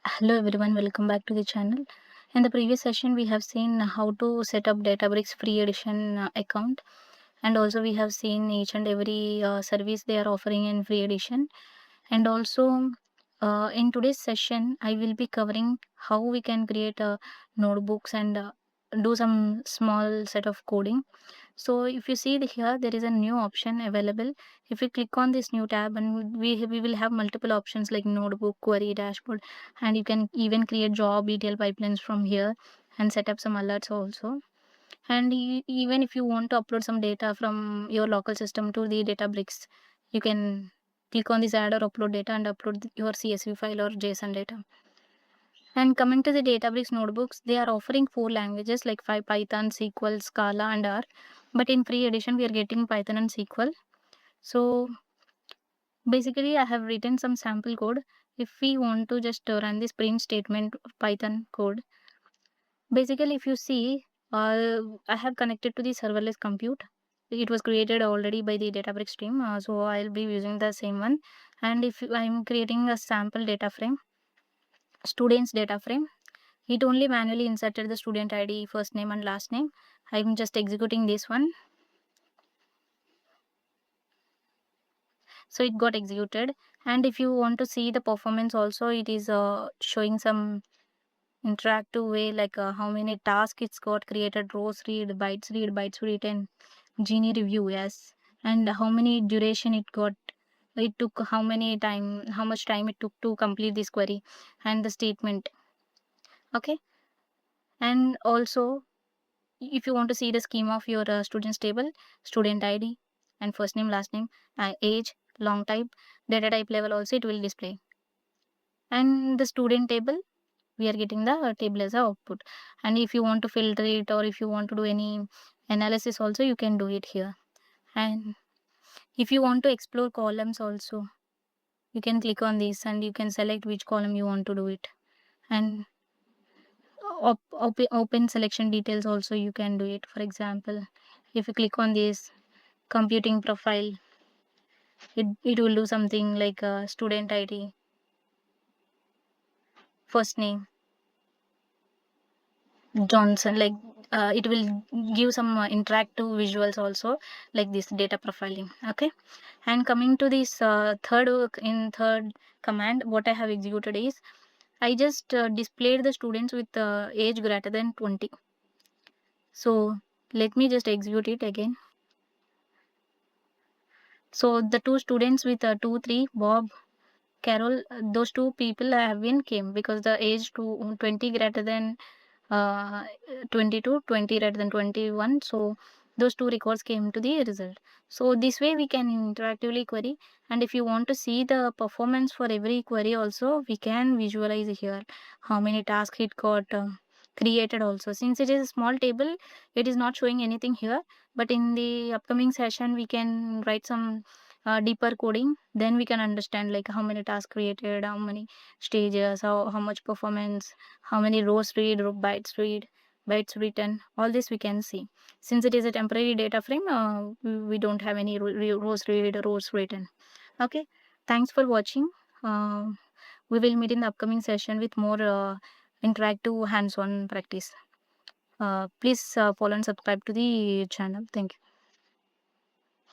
Hello everyone, welcome back to the channel. In the previous session, we have seen how to set up Databricks free edition account, and also we have seen each and every service they are offering in free edition. And also, in today's session, I will be covering how we can create notebooks and do some small set of coding. So if you see here, there is a new option available. If you click on this new tab, and we will have multiple options like notebook, query, dashboard, and you can even create job ETL pipelines from here and set up some alerts also. And even if you want to upload some data from your local system to the Databricks, you can click on this add or upload data and upload your CSV file or JSON data. And coming to the Databricks notebooks, they are offering 4 languages like Python, SQL, Scala, and R. But in free edition, we are getting Python and SQL. So basically, I have written some sample code. If we want to just run this print statement Python code, basically, if you see, I have connected to the serverless compute. It was created already by the Databricks team, so I'll be using the same one. And if I'm creating a sample data frame, students data frame, it only manually inserted the student ID, first name and last name. I'm just executing this one. So it got executed. And if you want to see the performance also, it is showing some interactive way, like how many tasks it's got created, rows read, bytes written, Genie review, yes. And how many duration it got. It took how much time it took to complete this query and the statement. Okay. And also, if you want to see the schema of your students table, student ID and first name, last name, age, long type, data type level also it will display. And the student table, we are getting the table as a output. And if you want to filter it or if you want to do any analysis also, you can do it here. And if you want to explore columns also, you can click on this and you can select which column you want to do it. And open selection details also you can do it. For example, if you click on this computing profile, it will do something like student ID, first name Johnson, like it will give some interactive visuals also, like this data profiling. Okay. And coming to this third command, what I have executed is I just displayed the students with age greater than 20. So let me just execute it again. So the two students with 2, 3, Bob, Carol, those two people have been came because the age to 20 greater than 22, 20 rather than 21. So those two records came to the result. So this way we can interactively query. And if you want to see the performance for every query also, we can visualize here how many tasks it got created also. Since it is a small table, it is not showing anything here. But in the upcoming session, we can write some deeper coding. Then we can understand like how many tasks created, how many stages, how much performance, how many rows read, bytes written, all this we can see. Since it is a temporary data frame, we don't have any rows read, rows written. Okay. Thanks for watching. uh, we will meet in the upcoming session with more interactive hands-on practice. Please follow and subscribe to the channel. Thank you.